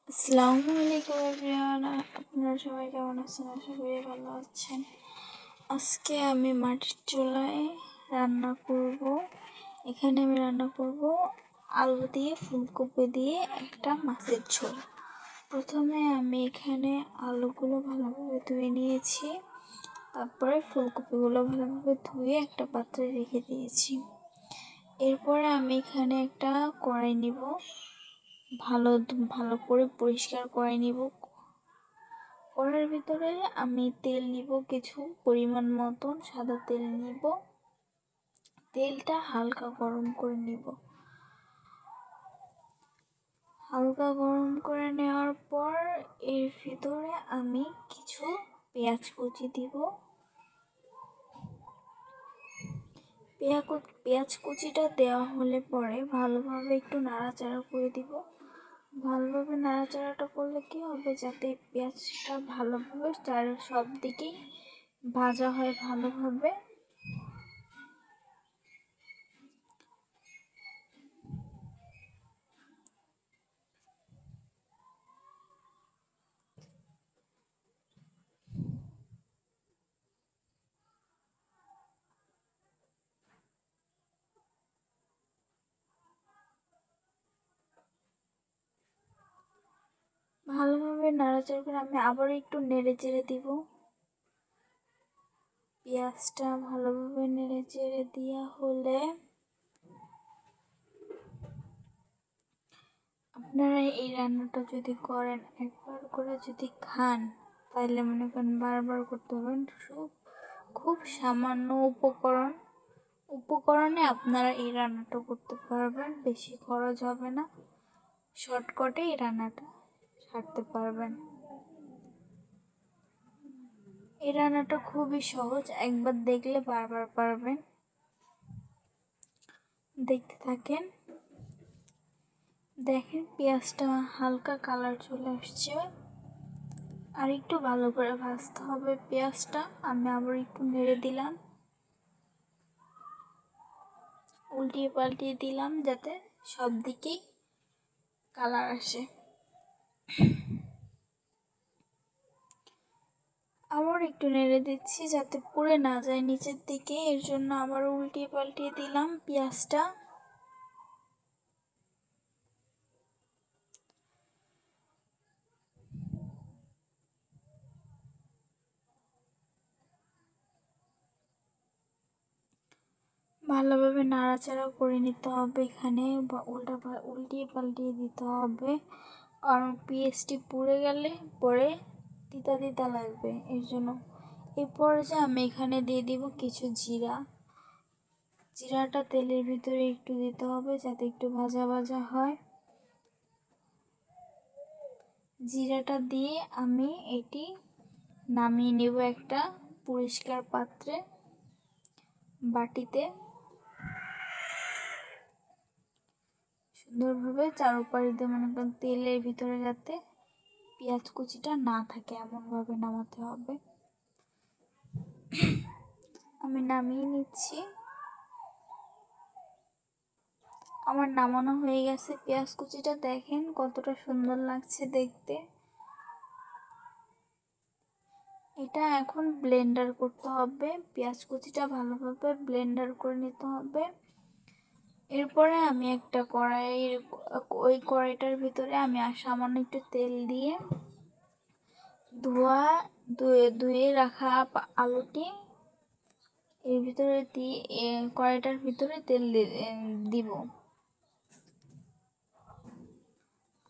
আসসালামু আলাইকুম এভরিওয়ান, আপনারা সবাই কেমন আছেন? আশা করি ভালো আছেন। আজকে আমি মাটির চুলায় রান্না করব। এখানে আমি রান্না করব আলু দিয়ে ফুলকপি দিয়ে একটা মাছের ঝোল। প্রথমে আমি এখানে আলুগুলো ভালোভাবে ধুয়ে নিয়েছি, তারপরে ফুলকপিগুলো ভালোভাবে ধুয়ে একটা পাত্রে রেখে দিয়েছি। এরপরে আমি এখানে একটা কড়াই নিব, ভালো করে পরিষ্কার করে নিব। কড়াইয়ের ভিতরে আমি তেল নিব, কিছু পরিমাণ মতন সাদা তেল নিব। তেলটা হালকা গরম করে নিব। হালকা গরম করে নেওয়ার পর এর ভিতরে আমি কিছু পেঁয়াজ কুচি দিব। পেঁয়াজ কুচিটা দেওয়া হলে পরে ভালোভাবে একটু নাড়াচাড়া করে দিব। ভালোভাবে নাড়াচাড়াটা করলে কি হবে, যাতে পেঁয়াজটা ভালোভাবে সব দিকেই ভাজা হয় ভালোভাবে। ভালোভাবে নাড়াচাড়া করে আমি আবার একটু নেড়ে চেড়ে দিব। পেঁয়াজটা ভালোভাবে নেড়ে চেড়ে দেওয়া হলে আপনারা এই রান্নাটা যদি করেন, একবার করে যদি খান, তাহলে মনে করেন বারবার করতে পারবেন। খুব সামান্য উপকরণে আপনারা এই রান্নাটা করতে পারবেন। বেশি খরচ হবে না, শর্টকাটে এই রান্নাটা সারতে পারবেন। এই রান্নাটা খুবই সহজ, একবার দেখলে বারবার পারবেন। দেখতে থাকেন। দেখেন পেঁয়াজটা হালকা কালার চলে আসছে, আর একটু ভালো করে ভাজতে হবে পেঁয়াজটা। আমি আবার একটু নেড়ে দিলাম, উল্টিয়ে পাল্টিয়ে দিলাম যাতে সব দিকেই কালার আসে। আবার একটু নেড়ে দিচ্ছি যাতে পুড়ে না যায় নিচের দিকে, এর জন্য আবার উল্টিয়ে পাল্টিয়ে দিলাম পেঁয়াজটা। ভালোভাবে নাড়াচাড়া করে নিতে হবে এখানে, বা উল্টিয়ে পাল্টিয়ে দিতে হবে, কারণ পেঁয়াজটি পুড়ে গেলে পরে তিতা তিতা লাগবে, এর জন্য। এরপর যে আমি এখানে দিয়ে দিব কিছু জিরাটা তেলের ভিতরে একটু দিতে হবে যাতে একটু ভাজা ভাজা হয়। জিরাটা দিয়ে আমি এটি নামিয়ে নেব একটা পরিষ্কার পাত্রে, বাটিতে। সুন্দরভাবে চারপাশ দিয়ে মনে করেন তেলের ভিতরে যাতে পেঁয়াজ কুচিটা না থাকে এমনভাবে নামাতে হবে। আমি নামিয়ে নিচ্ছি। আমার নামানো হয়ে গেছে। পেঁয়াজ কুচিটা দেখেন কতটা সুন্দর লাগছে দেখতে। এটা এখন ব্লেন্ডার করতে হবে, পেঁয়াজ কুচিটা ভালোভাবে ব্লেন্ডার করে নিতে হবে। এরপরে আমি একটা ওই কড়াইটার ভিতরে আমি সামান্য একটু তেল দিয়ে ধুয়ে রাখা আলুটি এর ভিতরে দিয়ে কড়াইটার ভিতরে তেল দিব।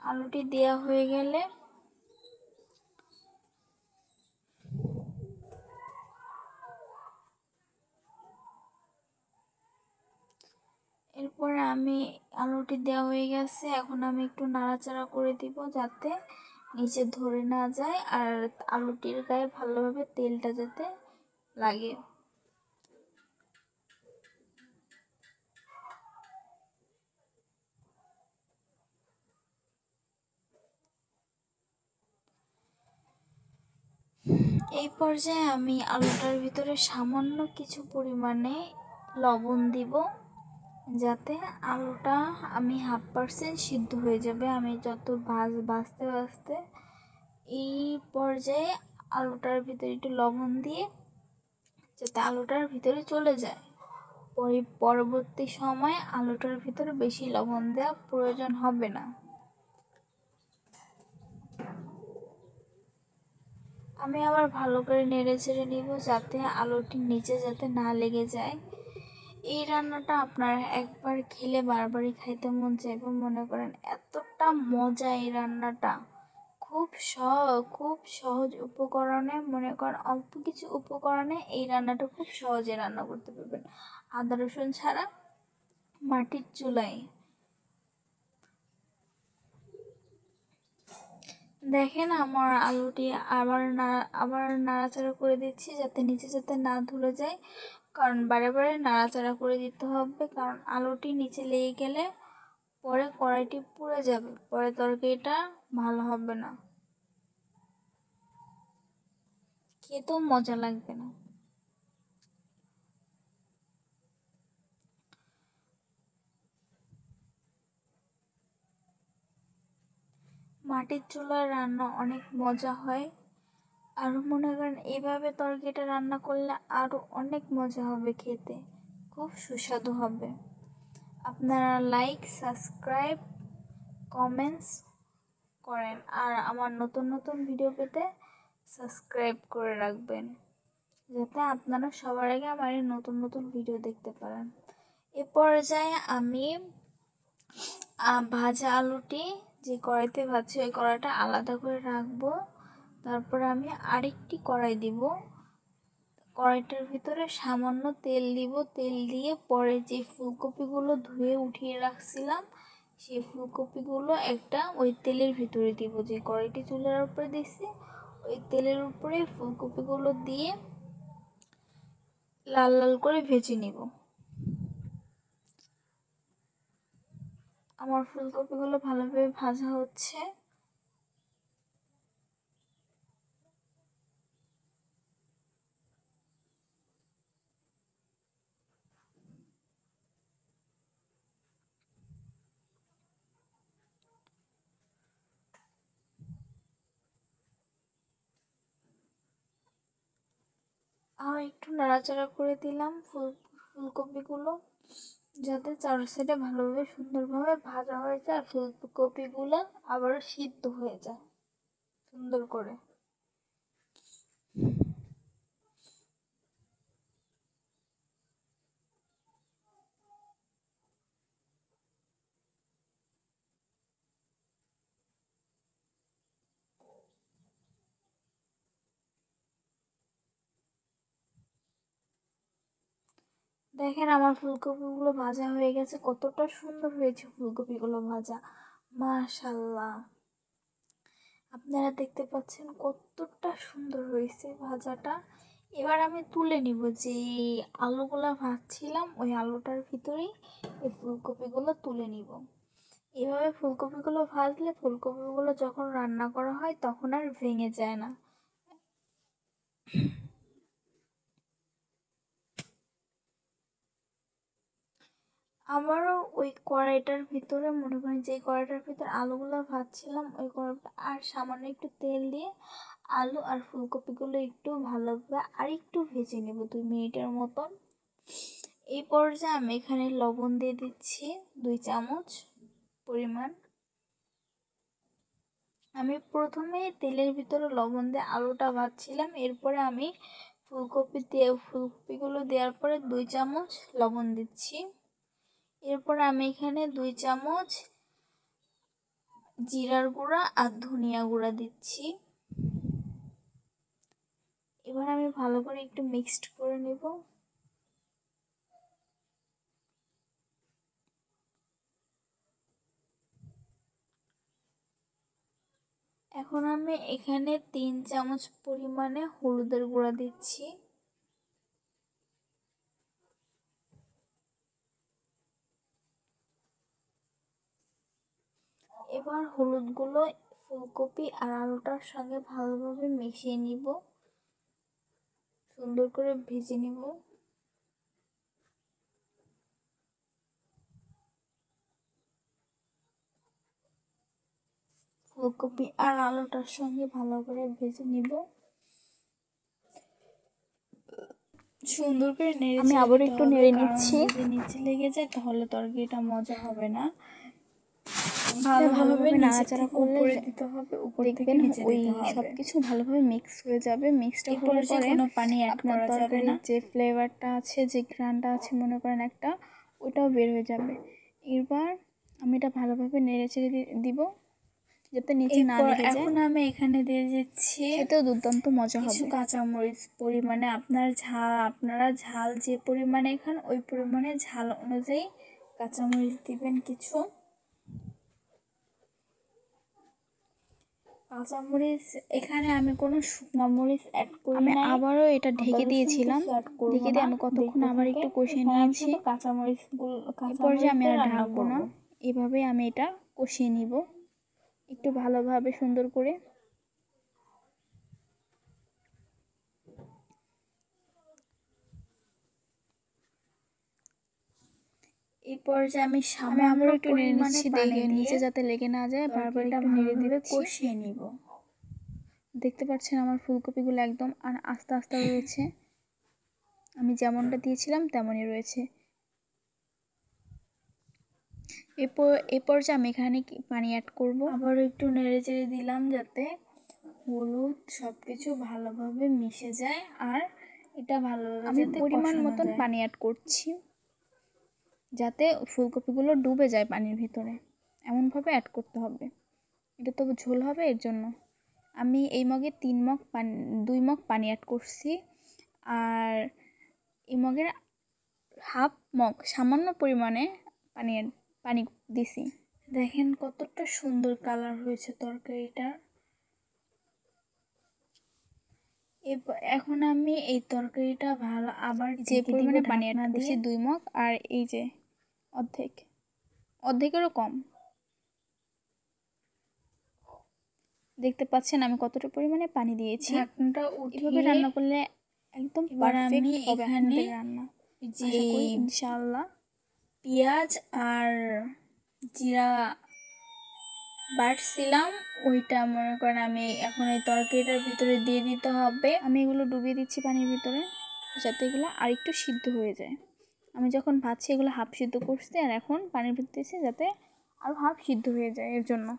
আলুটি দেওয়া হয়ে গেলে এরপরে আলুটি দেওয়া হয়ে গেছে, এখন আমি একটু নাড়াচাড়া করে দিব যাতে নিচে ধরে না যায়, আর আলুটির গায়ে ভালোভাবে তেলটা যাতে লাগে। এই পর্যায়ে আমি আলুটার ভিতরে সামান্য কিছু পরিমাণে লবণ দিব যাতে আলুটা আমি 1/2% সিদ্ধ হয়ে যাবে। আমি যত ভাজতে ভাজতে এই পর্যায়ে আলুটার ভিতরে একটু লবণ দিয়ে যাতে আলুটার ভিতরে চলে যায়। পরবর্তী সময়ে আলুটার ভিতরে বেশি লবণ দেওয়া প্রয়োজন হবে না। আমি আবার ভালো করে নেড়ে চেড়ে নিব যাতে আলুটির নিচে যাতে না লেগে যায়। এই রান্নাটা আপনারা একবার খেলে বারবারই খাইতে মন চাইবে। মনে করেন এতটা মজা এই রান্নাটা, খুব সহজ উপকরণে, মনে করেন অল্প কিছু উপকরণে এই রান্নাটা খুব সহজে রান্না করতে পারবেন, আদা রসুন ছাড়া, মাটির চুলায়। দেখেন আমার আলুটি আবার নাড়াচাড়া করে দিচ্ছি যাতে নিচে যাতে না ধরে যায়, কারণ বারে বারে নাড়াচাড়া করে দিতে হবে, কারণ আলুটি নিচে লেগে গেলে পরে কড়াইটি পুড়ে যাবে, পরে তরকারিটা ভালো হবে না, খেতেও মজা লাগবে না। মাটির চুলার রান্না অনেক মজা হয়। আরও মনে করেন এইভাবে তরকারিটা রান্না করলে আরও অনেক মজা হবে, খেতে খুব সুস্বাদু হবে। আপনারা লাইক, সাবস্ক্রাইব, কমেন্টস করেন, আর আমার নতুন নতুন ভিডিও পেতে সাবস্ক্রাইব করে রাখবেন যাতে আপনারা সবার আগে আমার এই নতুন নতুন ভিডিও দেখতে পারেন। এ পর্যায়ে আমি ভাজা আলুটি যে কড়াইতে ভাজছি ওই কড়াইটা আলাদা করে রাখবো। তারপরে আমি আরেকটি কড়াই দিব, কড়াইটার ভিতরে সামান্য তেল দিব। তেল দিয়ে পরে যে ফুলকপিগুলো ধুয়ে উঠিয়ে রাখছিলাম সেই ফুলকপিগুলো একটা ওই তেলের ভিতরে দিব, যে কড়াইটি চুলার উপরে দিছি ওই তেলের উপরে ফুলকপিগুলো দিয়ে লাল লাল করে ভেজে নিব। আমার ফুলকপিগুলো ভালোভাবে ভাজা হচ্ছে। আর একটু নাড়াচাড়া করে দিলাম ফুলকপিগুলো যাতে চার সাইডে ভালোভাবে সুন্দরভাবে ভাজা হয়ে যায়, আর ফুলকপিগুলো আবারও সিদ্ধ হয়ে যায় সুন্দর করে। দেখেন আমার ফুলকপিগুলো ভাজা হয়ে গেছে, কতটা সুন্দর হয়েছে ফুলকপিগুলো ভাজা, মাশাল্লাহ। আপনারা দেখতে পাচ্ছেন কতটা সুন্দর হয়েছে ভাজাটা। এবার আমি তুলে নিব, যে আলুগুলা ভাজছিলাম ওই আলুটার ভিতরেই এই ফুলকপিগুলো তুলে নিব। এভাবে ফুলকপিগুলো ভাজলে ফুলকপিগুলো যখন রান্না করা হয় তখন আর ভেঙে যায় না। আবারও ওই কড়াইটার ভিতরে, মনে করেন যে কড়াইটার ভিতরে আলুগুলো ভাজছিলাম ওই কড়াইটা আর সামান্য একটু তেল দিয়ে আলু আর ফুলকপিগুলো একটু ভালোভাবে আর একটু ভেজে নেব 2 মিনিটের মতন। এই পর্যায়ে আমি এখানে লবণ দিয়ে দিচ্ছি 2 চামচ পরিমাণ। আমি প্রথমে তেলের ভিতরে লবণ দিয়ে আলুটা ভাজছিলাম, এরপরে আমি ফুলকপিগুলো দেওয়ার পরে 2 চামচ লবণ দিচ্ছি। এরপরে আমি এখানে 2 চামচ জিরার গুঁড়া আর ধনিয়া গুঁড়া দিচ্ছি। এবার আমি ভালো করে একটু মিক্সড করে নেব। এখন আমি এখানে 3 চামচ পরিমাণে হলুদের গুঁড়া দিচ্ছি। এবার হলুদগুলো ফুলকপি আর আলুটার সঙ্গে ভালোভাবে মিশিয়ে নিব, সুন্দর করে ভেজে নিব। ফুলকপি আর আলুটার সঙ্গে ভালো করে ভেজে নিব। সুন্দর করে নেড়ে আমি আবার একটু নেড়ে নিচ্ছি। যদি নিচে লেগে যায় তাহলে তরকারিটা মজা হবে না। ভালোভাবে নাড়াচাড়া করলে দিতে হবে, উপর থেকে নিচে দিতে হবে। সবকিছু ভালোভাবে মিক্স হয়ে যাবে। মিক্সটা হলে পরে কোনো পানি অ্যাড আপনার করা যাবে না। তরকারির যে ফ্লেভারটা আছে, যে ঘ্রাণটা আছে মনে করেন একটা, ওটাও বের হয়ে যাবে। এবার আমি এটা ভালোভাবে নেড়ে চেড়ে দিব যাতে নিচে না লেগে যায়। এখন আমি এখানে দিয়ে দিচ্ছি, খেতেও দুর্দান্ত মজা হবে, কিছু কাঁচামরিচ পরিমাণে। আপনারা ঝাল যে পরিমাণে খান ওই পরিমাণে ঝাল অনুযায়ী কাঁচামরিচ দিবেন কিছু। কাঁচামরিচ এখানে আমি কোনো শুকনো মরিচ অ্যাড করি নাই। আমি আবারও এটা ঢেকে দিয়েছিলাম। ঢেকে দিয়ে আমি কতক্ষণ আবার একটু কষিয়ে নিয়েছি। এই পর্যায়ে আমি আর ঢাকবো না, এভাবে আমি এটা কষিয়ে নিব একটু ভালোভাবে সুন্দর করে। এই পর্যায়ে আমি সামান্য একটু নেড়ে নিচ্ছি, নিচে যাতে লেগে না যায়। বারবার একটু নেড়ে দিয়ে কষিয়ে নিব। দেখতে পাচ্ছেন আমার ফুলকপিগুলো একদম আর আস্তে আস্তে রয়েছে, আমি যেমনটা দিয়েছিলাম তেমনই রয়েছে। এরপর পর্যায়ে আমি এখানে পানি অ্যাড করব। আবার একটু নেড়ে চেড়ে দিলাম যাতে হলুদ সবকিছু ভালোভাবে মিশে যায় আর এটা ভালোভাবে আমি পরিমাণ মতন পানি অ্যাড করছি যাতে ফুলকপিগুলো ডুবে যায় পানির ভিতরে, এমনভাবে অ্যাড করতে হবে। এটা তো ঝোল হবে, এর জন্য আমি এই মগে 2 মগ পানি অ্যাড করছি। আর এই মগের হাফ মগ সামান্য পরিমাণে পানি দিছি। দেখেন কতটা সুন্দর কালার হয়েছে তরকারিটার। এখন আমি এই তরকারিটা আবার যে পরিমাণে পানি অ্যাড করছি 2 মগ, আর এই যে অর্ধেকেরও কম, দেখতে পাচ্ছেন আমি কতটা পরিমাণে পানি দিয়েছি। ঢাকনাটা এভাবে রান্না করলে একদম পারফেক্ট হবে আপনাদের রান্না। যে ইনশাআল্লাহ পেঁয়াজ আর জিরা বাটছিলাম ওইটা মনে করেন আমি এখন এই তরকারিটার ভিতরে দিয়ে দিতে হবে। আমি এগুলো ডুবিয়ে দিচ্ছি পানির ভিতরে যাতে এগুলো আর একটু সিদ্ধ হয়ে যায়। আমি যখন ভাজছি এগুলো হাফ সিদ্ধ করছি, আর এখন পানির ভিতরে দিচ্ছি যাতে আরও হাফ সিদ্ধ হয়ে যায়, এর জন্য।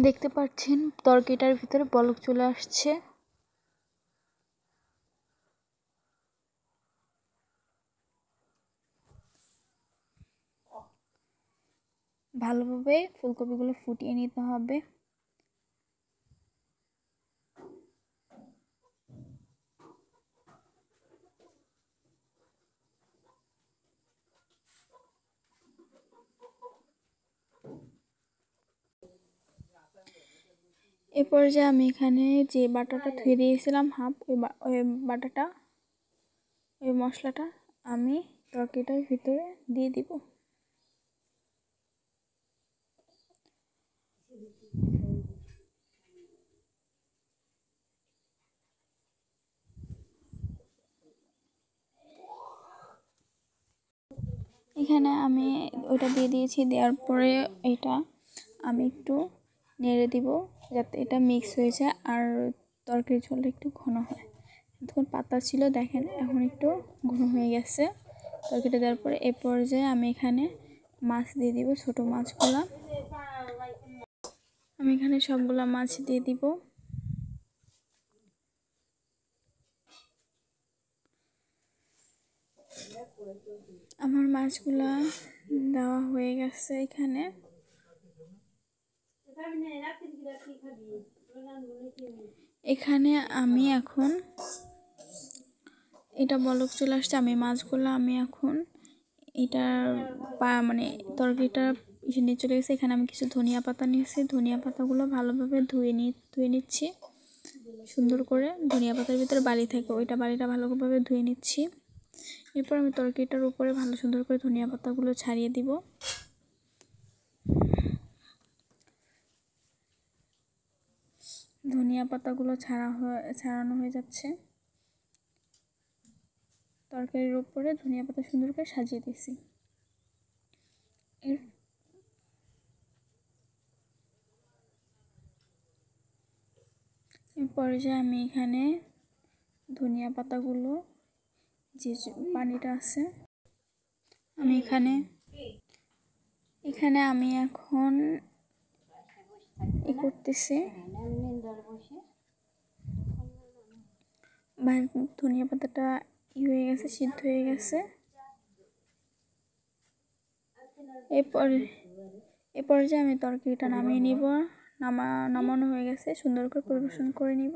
দেখতে পাচ্ছেন তরকারিটার ভিতরে বলক চলে আসছে। ভালোভাবে ফুলকপিগুলো ফুটিয়ে নিতে হবে। এ পর্যায়ে আমি এখানে যে বাটাটা ধুয়ে দিয়েছিলাম হাফ, ওই বাটাটা, ওই মশলাটা আমি তরকারিটার ভিতরে দিয়ে দিব। এখানে আমি ওইটা দিয়ে দিয়েছি। দেওয়ার পরে এটা আমি একটু নেড়ে দিব যাতে এটা মিক্স হয়ে যায় আর তরকারি ঝোলটা একটু ঘন হয়। তখন পাতলা ছিল, দেখেন এখন একটু ঘন হয়ে গেছে তরকারিটা দেওয়ার পরে। এ পর্যায়ে আমি এখানে মাছ দিয়ে দিব, ছোট মাছগুলো আমি এখানে সবগুলা মাছ দিয়ে দিব। আমার মাছগুলা দেওয়া হয়ে গেছে। এখানে আমি এখন এটা বলক চলে আসছে, আমি মাছগুলো আমি এখন এটার মানে তরকারিটা নিয়ে চলে গেছে। এখানে আমি কিছু ধনিয়া পাতা নিয়েছি, ধনিয়া পাতাগুলো ভালোভাবে ধুয়ে নিচ্ছি। সুন্দর করে ধনিয়া পাতার ভিতরে বালি থাকে, বালিটা ভালোভাবে ধুয়ে নিচ্ছি। এরপর আমি তরকারিটার উপরে ভালো সুন্দর করে ধনিয়া পাতাগুলো ছাড়িয়ে দিব। ধনিয়া পাতাগুলো ছাড়ানো হয়ে যাচ্ছে। তরকারির উপরে ধনিয়া পাতা সুন্দর করে সাজিয়ে দিয়েছি। এরপরে যে আমি এখানে ধনিয়া পাতাগুলো যে পানিটা আছে, আমি এখানে আমি এখন করতেছি। ধনিয়া পাতাটা হয়ে গেছে, সিদ্ধ হয়ে গেছে। এরপরে যে আমি তরকারিটা নামিয়ে নিব। নামানো হয়ে গেছে, সুন্দর করে পরিবেশন করে নিব।